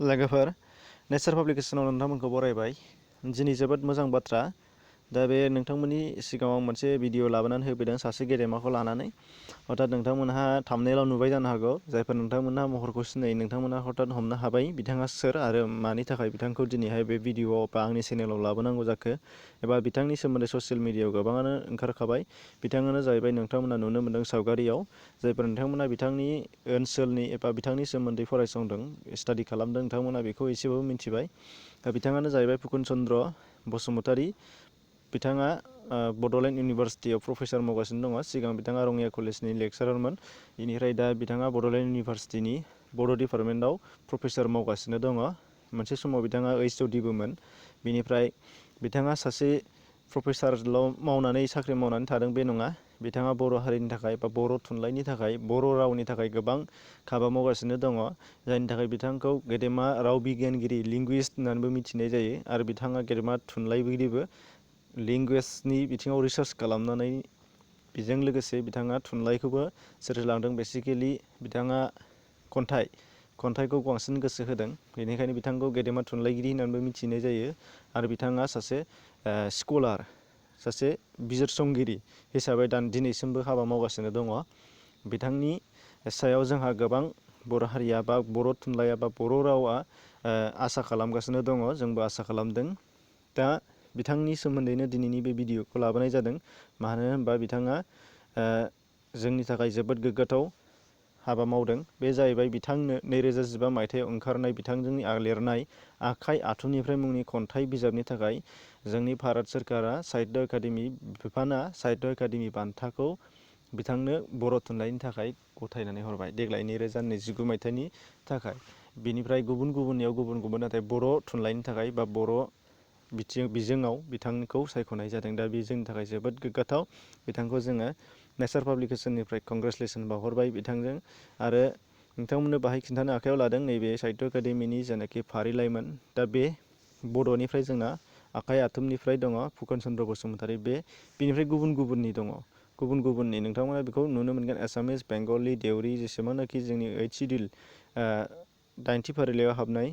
लोगोफोर नेचार पाब्लिकेसनाव नोंथांमोनखौ बरायबाय। दिनै जोबोद मोजां बाथ्रा। दा बे नोंथांमोननि सिगाङाव मोनसे भिडिअ लाबोनानै होफैदों सासे गेदेमाखौ लानानै। हथात नोंथांमोनहा थाम्बनेइलाव नुबाय जानो हागौ। जायफोर नोंथांमोनहा महरखौ सिनायो नोंथांमोनहा हथात हमनो हाबाय बिथाङा सोर आरो मानि थाखाय बिथांखौ दिनैहाय बे भिडिअआव बा आंनि चेनेलाव लाबोनांगौ जाखो एबा बिथांनि सोमोन्दै ससियेल मिडियायाव गोबाङानो ओंखारखाबाय। बिथाङानो जाहैबाय नोंथांमोना नुनो मोन्दों सावगारियाव जायफोर नोंथांमोना बिथांनि ओनसोलनि एबा बिथांनि सोमोन्दै फरायसंदों स्टाडि खालामदों नोंथांमोना बेखौ एसेबाबो मिथिबाय। बिथाङानो जाहैबाय फुकन चन्द्र बसुमतारी। बिथाङा बड'लेण्ड इउनिभारसिटियाव प्रफेसार मावगासिनो दङ। सिगां बिथाङा रङिया कलेजनि लेक्सारारमोन। बेनिफ्राय दा बिथाङा बड'लेण्ड इउनिभारसिटिनि बड' डिपार्टमेन्टआव प्रफेसार मावगासिनो दङ। मोनसे समाव बिथाङा HODबोमोन। बिनिफ्राय बिथाङा सासे प्रफेसारल' मावनानै साख्रि मावनानै थादों बे नङा। बिथाङा बर' हारिनि थाखाय बा बर' थुनलाइनि थाखाय बर' रावनि थाखाय गोबां हाबा मावगासिनो दङ। जायनि थाखाय बिथांखौ गेदेमा राव बिगियानगिरि लिंगुइस्ट होननानैबो मिथिनाय जायो आरो बिथाङा गेदेमा थुनलाइगिरिबो। लेंगुवेजनि बिथिङाव रिसार्च खालामनानै बेजों लोगोसे बिथाङा थुनलाइखौबो सोरजिलांदों। बेसिकेलि बिथाङा खन्थाइखौ बांसिन गोसो होदों। बेनिखायनो बिथांखौ गेदेमा थुनलाइगिरि होननानैबो मिथिनाय जायो आरो बिथाङा सासे स्कलार सासे बिजिरसंगिरि हिसाबै दिनैसिमबो हाबा मावगासिनो दङ। बिथांनि सायाव जोंहा गोबां बर' हारिया बा बर' थुनलाइया बा बर' रावा आसा खालामगासिनो दङ। जोंबो आसा खालामदों। दा बिथांनि सोमोन्दैनो दिनैनि बे भिडिअखौ लाबोनाय जादों। मानो होनबा बिथाङा जोंनि थाखाय जोबोद गोग्गाथाव हाबा मावदों। बे जाहैबाय बिथांनो 2015 मायथाइयाव ओंखारनाय बिथांजोंनि लिरनाय आखाइ आथुनिफ्राय मुंनि खन्थाइ बिजाबनि थाखाय जोंनि भारत सोरखारा साहित्य एकाडेमि बिफाना साहित्य एकाडेमि बान्थाखौ बिथांनो बर' थुनलाइनि थाखाय गथायनानै हरबाय देग्लाय 2019 मायथाइनि थाखाय। बिनिफ्राय गुबुननियाव गुबुन नाथाय बर' थुनलाइनि थाखाय बा बर' बिजोङाव बिथांखौ सायख'नाय जादों। दा बे जोंनि थाखाय जोबोद गोग्गाथाव। बिथांखौ जोङो नेचार पाब्लिकेसननिफ्राय कंग्रेसुलेसन बावहरबाय बिथांजों। आरो नोंथांमोननो बाहाय खिन्थानो आखायाव लादों नैबे साहित्य एकाडेमिनि जेनाखि फारिलाइमोन। दा बे बड'निफ्राय जोंना आखाइ आथुमनिफ्राय दङ फुकन चन्द्र बसुमतारी। बेनिफ्राय गुबुननि दङ। गुबुननि नोंथांमोना बेखौ नुनो मोनगोन एसामिस, बेंगलि, देउरि जेसेबांनाखि जोंनि HCD 80 फारिलाइयाव हाबनाय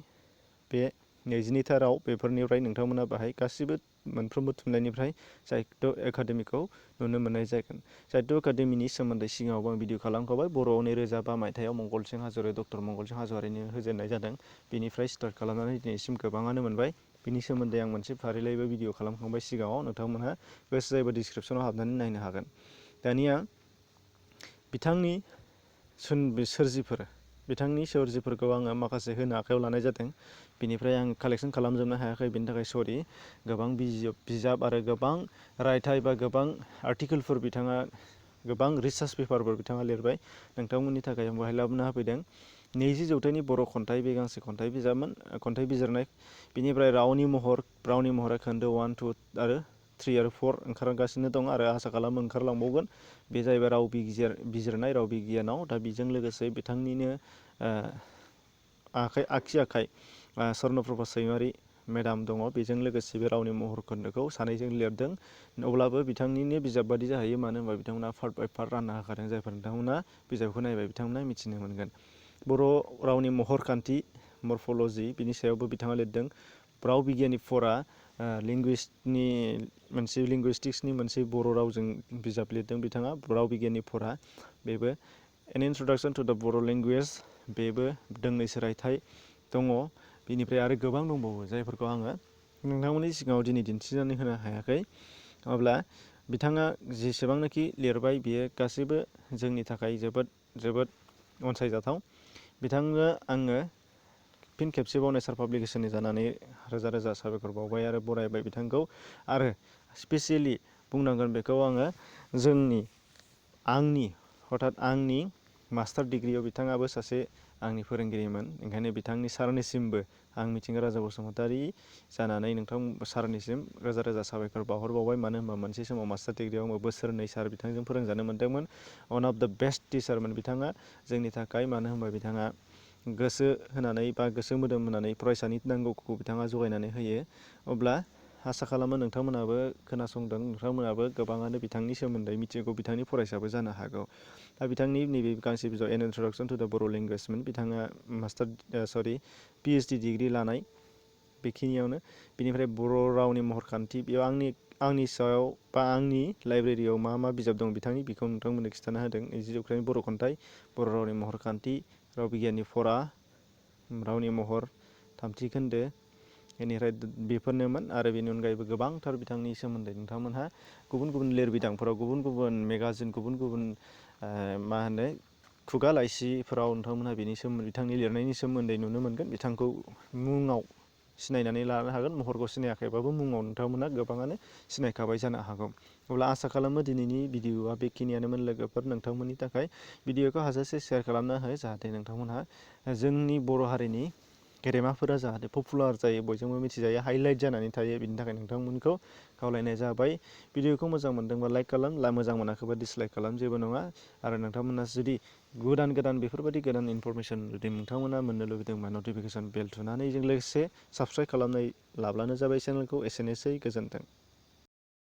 बे 22था राव बेफोरनिफ्राय नोंथांमोना बाहाय गासिबो मोनफ्रोमबो थुनलाइनिफ्राय साहित्य एकाडेमिखौ नुनो मोननाय जागोन। साहित्य एकाडेमिनि सोमोन्दै सिगाङावबो आं भिडिअ खालामखाबाय। बर'आव 2005 मायथाइयाव मंगलसिं हाज'वारि डक्टर मंगलसिं हाज'वारिनो होजेननाय जादों। बेनिफ्राय स्टार्ट खालामनानै दिनैसिम गोबाङानो मोनबाय। बिनि सोमोन्दै आं मोनसे फारिलाइबो भिडिअ खालामखांबाय सिगाङाव। नोंथांमोनहा गोसो जायोबा डिसक्रिपसनाव हाबनानै नायनो हागोन। दानिया बिथांनि सोरजिफोरखौ आङो माखासे होनो आखायाव लानाय जादों। बिनिफ्राय आं कालेक्सन खालामजोबनो हायाखै बेनि थाखाय सरि। गोबां बिजाब आरो गोबां रायथाइ बा गोबां आर्टिकेलफोर बिथाङा गोबां रिसार्च पेपारफोर बिथाङा लिरबाय। नोंथांमोननि थाखाय आं बेहाय लाबोना होफैदों। 20 जौथाइनि बर' खन्थाइ बे गांसे खन्थाइ बिजाबमोन खन्थाइ बिजिरनाय। बिनिफ्राय रावनि महरा खोन्दो 1, 2 आरो 3 आरो 4 ओंखारगासिनो दं आरो आसा खालामो ओंखारलांबावगोन। बे जाहैबाय राव बिजिरनाय राव बिगियानाव। दा बेजों लोगोसे बिथांनिनो आखि आखाइ स्वर्नप्रभा सैमारि मेडाम दङ। बेजों लोगोसे बे रावनि महर खोन्दोखौ सानैजों लिरदों। अब्लाबो बिथांनिनो बिजाब बादि जाहैयो। मानो होनबा बिथांमोना पार्ट बाय पार्ट रानना होखादों। जायफोर नोंथांमोना बिजाबखौ नायबाय बिथांमोना मिथिनो मोनगोन। बर' रावनि महरखान्थि मर्फ'ल'जि बिनि सायावबो बिथाङा लिरदों। राव बिगियाननि फरा लिंगुइस्टिक्सनि मोनसे बर' रावजों बिजाब लिरदों बिथाङा राव बिगियाननि फरा। बेबो एन इन्ट्रडाक्सन टु दा बर' लेंगुवेज बेबो दोंनैसो रायथाइ दङ। बेनिफ्राय आरो गोबां दंबावो जायफोरखौ आङो नोंथांमोननि सिगाङाव दिनै दिन्थिनानै होनो हायाखै। अब्ला बिथाङा जेसेबांनाखि लिरबाय बियो गासैबो जोंनि थाखाय जोबोद अनसायजाथाव। बिथांनो आङो फिन खेबसेबाव नेचार पाब्लिकेसननि जानानै रोजा साबायखर बावबाय आरो बरायबाय बिथांखौ। आरो स्पेसियेलि बुंनांगोन बेखौ आङो आंनि मास्टार डिग्रियाव बिथाङाबो सासे आंनि फोरोंगिरिमोन। ओंखायनो बिथांनि सारनिसिमबो आं मिथिंगा राजा बसुमतारी जानानै नोंथां सारनिसिम रोजा साबायखर बावहरबावबाय। मानो होनबा मोनसे समाव मास्टार डिग्रियाव आंबो बोसोरनै सार बिथांजों फोरोंजानो मोन्दोंमोन। वान अफ दा बेस्ट टिचारमोन बिथाङा जोंनि थाखाय। मानो होनबा बिथाङा गोसो होनानै बा गोसो मोदोम होनानै फरायसानि नांगौखौ बिथाङा जगायनानै होयो। अब्ला आसा खालामो नोंथांमोनाबो खोनासंदों, नोंथांमोनाबो गोबाङानो बिथांनि सोमोन्दै मिथिगौ, बिथांनि फरायसाबो जानो हागौ। दा बिथांनि नैबे गांसे बिजाब एन इन्ट्रडाक्सन टु दा बर' लेंगुवेजमोन, बिथाङा PhD डिग्रि लानाय बेखिनियावनो। बिनिफ्राय बर' रावनि महरखान्थि, बेयाव आंनि सायाव बा आंनि लाइब्रेरियाव मा मा बिजाब दं बिथांनि, बेखौ नोंथांमोननो खिन्थाना होदों। 20 जौथाइनि बर' खन्थाइ, बर' रावनि महरखान्थि, राव बिगियाननि फरा, रावनि महर, 3थि खोन्दो, बेनिफ्राय बेफोरनोमोन। आरो बेनि अनगायैबो गोबांथार बिथांनि सोमोन्दै नोंथांमोनहा गुबुन गुबुन लिरबिदांफोराव, गुबुन गुबुन मेगाजिन, गुबुन गुबुन मा होनो खुगा लाइसिफोराव नोंथांमोनहा बिथांनि लिरनायनि सोमोन्दै नुनो मोनगोन। बिथांखौ मुङाव सिनायनानै लानो हागोन, महरखौ सिनायाखैबाबो मुङाव नोंथांमोना गोबाङानो सिनायखाबाय जानो हागौ। अब्ला आसा खालामो दिनैनि भिडिअ'आ बेखिनियानोमोन लोगोफोर। नोंथांमोननि थाखाय भिडिअ'खौ हाजासे शेयार खालामना हो, जाहाथे नोंथांमोनहा जोंनि बर' हारिनि गेदेमाफोरा जाहाथे पपुलार जायो, बयजोंबो मिथिजायो, हाइलाइट जानानै थायो। बिनि थाखाय नोंथांमोनखौ खावलायनाय जाबाय। भिडिअ'खौ मोजां मोनदोंबा लाइक खालाम, मोजां मोनाखैबा डिसलाइक खालाम, जेबो नङा। आरो नोंथांमोना जुदि गोदान बेफोरबायदि गोदान इनफरमेसन जुदि नोंथांमोना मोननो लुबैदोंबा नटिफिकेसन बेल थुनानै जों लोगोसे साबस्क्राइब खालामनाय लाब्लानो जाबाय चेनेलखौ। एसेनोसै, गोजोन्थों।